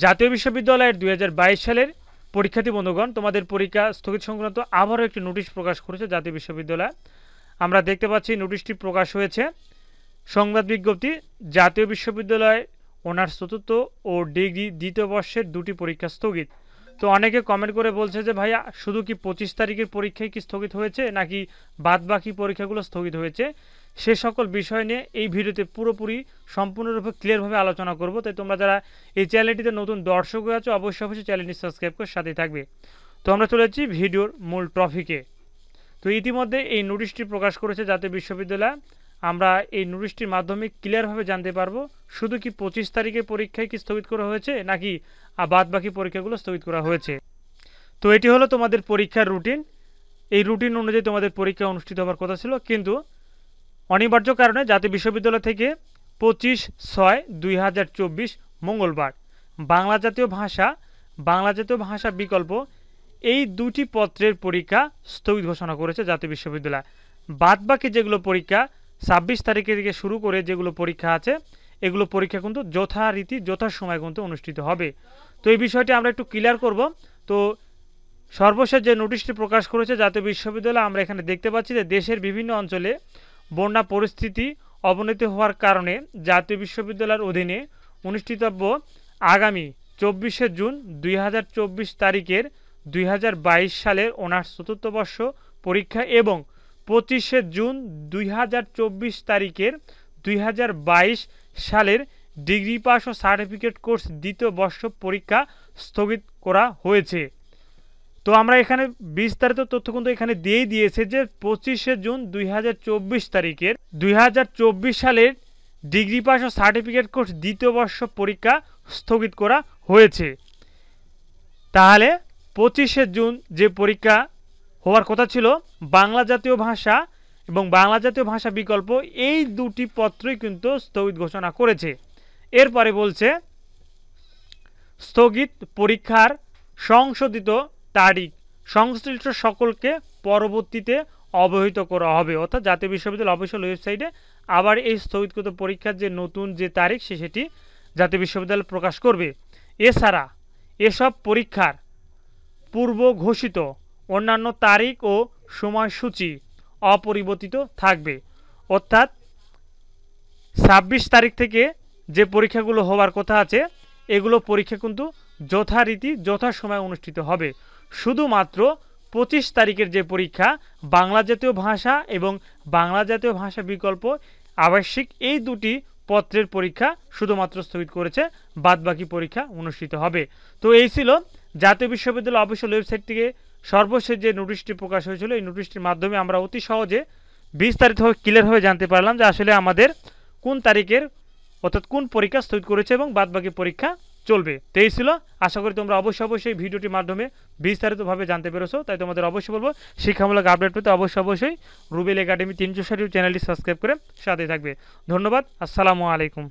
জাতীয় বিশ্ববিদ্যালয়ের ২০২২ সালের পরীক্ষার্থী বন্ধুগণ, তোমাদের পরীক্ষা স্থগিত সংক্রান্ত আবারও একটি নোটিশ প্রকাশ করেছে জাতীয় বিশ্ববিদ্যালয়। আমরা দেখতে পাচ্ছি নোটিশটি প্রকাশ হয়েছে। সংবাদ বিজ্ঞপ্তি: জাতীয় বিশ্ববিদ্যালয় অনার্স চতুর্থ ও ডিগ্রি দ্বিতীয় বর্ষের দুটি পরীক্ষা স্থগিত। তো অনেকে কমেন্ট করে বলছে যে ভাইয়া, শুধু কি 25 তারিখের পরীক্ষাই কি স্থগিত হয়েছে নাকি বাদ বাকি পরীক্ষাগুলো স্থগিত হয়েছে? সে সকল বিষয় নিয়ে এই ভিডিওতে পুরোপুরি সম্পূর্ণরূপে ক্লিয়ারভাবে আলোচনা করব। তাই তোমরা যারা এই চ্যানেলটিতে নতুন দর্শক হয়ে আছো, অবশ্যই চ্যানেলটি সাবস্ক্রাইব করে সাথে থাকবে। তো আমরা চলে যাচ্ছি ভিডিওর মূল টপিকে। তো ইতিমধ্যে এই নোটিশটি প্রকাশ করেছে জাতীয় বিশ্ববিদ্যালয়। আমরা এই নোটিশটির মাধ্যমে ক্লিয়ারভাবে জানতে পারবো শুধু কি 25 তারিখের পরীক্ষায় কি স্থগিত করা হয়েছে নাকি বাদ বাকি পরীক্ষাগুলো স্থগিত করা হয়েছে। তো এটি হলো তোমাদের পরীক্ষার রুটিন। এই রুটিন অনুযায়ী তোমাদের পরীক্ষা অনুষ্ঠিত হওয়ার কথা ছিল, কিন্তু অনিবার্য কারণে জাতীয় বিশ্ববিদ্যালয় থেকে 25/6/2024 মঙ্গলবার বাংলা জাতীয় ভাষা বিকল্প এই দুটি পত্রের পরীক্ষা স্থগিত ঘোষণা করেছে জাতীয় বিশ্ববিদ্যালয়। বাদ বাকি যেগুলো পরীক্ষা 26 তারিখে থেকে শুরু করে যেগুলো পরীক্ষা আছে, এগুলো পরীক্ষা কিন্তু যথারীতি যথাসময় কিন্তু অনুষ্ঠিত হবে। তো এই বিষয়টি আমরা একটু ক্লিয়ার করব। তো সর্বশেষ যে নোটিশটি প্রকাশ করেছে জাতীয় বিশ্ববিদ্যালয়, আমরা এখানে দেখতে পাচ্ছি যে দেশের বিভিন্ন অঞ্চলে বন্যা পরিস্থিতি অবনতি হওয়ার কারণে জাতীয় বিশ্ববিদ্যালয়ের অধীনে অনুষ্ঠিতব্য আগামী 24শে জুন 2024 তারিখের 2022 সালের অনার্স চতুর্থ বর্ষ পরীক্ষা এবং 25শে জুন 2024 তারিখের 2022 সালের ডিগ্রি পাস ও সার্টিফিকেট কোর্স দ্বিতীয় বর্ষ পরীক্ষা স্থগিত করা হয়েছে। তো আমরা এখানে বিস্তারিত তথ্য কিন্তু এখানে দিয়েই দিয়েছে যে 25শে জুন 2024 তারিখের 2024 সালের ডিগ্রি পাস ও সার্টিফিকেট কোর্স দ্বিতীয় বর্ষ পরীক্ষা স্থগিত করা হয়েছে। তাহলে 25শে জুন যে পরীক্ষা হওয়ার কথা ছিল বাংলা জাতীয় ভাষা এবং বাংলা জাতীয় ভাষা বিকল্প, এই দুটি পত্রই কিন্তু স্থগিত ঘোষণা করেছে। এরপরে বলছে স্থগিত পরীক্ষার সংশোধিত তারিখ সংশ্লিষ্ট সকলকে পরবর্তীতে অবহিত করা হবে। অর্থাৎ জাতীয় বিশ্ববিদ্যালয় অফিসিয়াল ওয়েবসাইটে আবার এই স্থগিতকৃত পরীক্ষার যে নতুন যে তারিখ সেটি জাতীয় বিশ্ববিদ্যালয় প্রকাশ করবে। এছাড়া এসব পরীক্ষার পূর্ব ঘোষিত অন্যান্য তারিখ ও সময়সূচি অপরিবর্তিত থাকবে। অর্থাৎ 26 তারিখ থেকে যে পরীক্ষাগুলো হওয়ার কথা আছে, এগুলো পরীক্ষা কিন্তু যথারীতি যথাসময় অনুষ্ঠিত হবে। শুধুমাত্র 25 তারিখের যে পরীক্ষা বাংলা জাতীয় ভাষা এবং বাংলা জাতীয় ভাষা বিকল্প আবাসিক, এই দুটি পত্রের পরীক্ষা শুধুমাত্র স্থগিত করেছে, বাদবাকি পরীক্ষা অনুষ্ঠিত হবে। তো এই ছিল জাতীয় বিশ্ববিদ্যালয় অফিসিয়াল ওয়েবসাইট থেকে সর্বশেষ যে নোটিশটি প্রকাশ হয়েছিল। এই নোটিশটির মাধ্যমে আমরা অতি সহজে বিস্তারিতভাবে ক্লিয়ারভাবে জানতে পারলাম যে আসলে আমাদের কোন তারিখের অর্থাৎ কোন পরীক্ষা স্থগিত করেছে এবং বাদবাকি পরীক্ষা চলবে। তো এই ছিল। আশা করি তোমরা অবশ্যই ভিডিওটির মাধ্যমে বিস্তারিতভাবে জানতে পেরেছো। তাই তোমাদের অবশ্যই বলবো শিক্ষামূলক আপডেট পেতে অবশ্যই রুবেল একাডেমি 360 চ্যানেলটি সাবস্ক্রাইব করে সাথে থাকবে। ধন্যবাদ। আসসালামু আলাইকুম।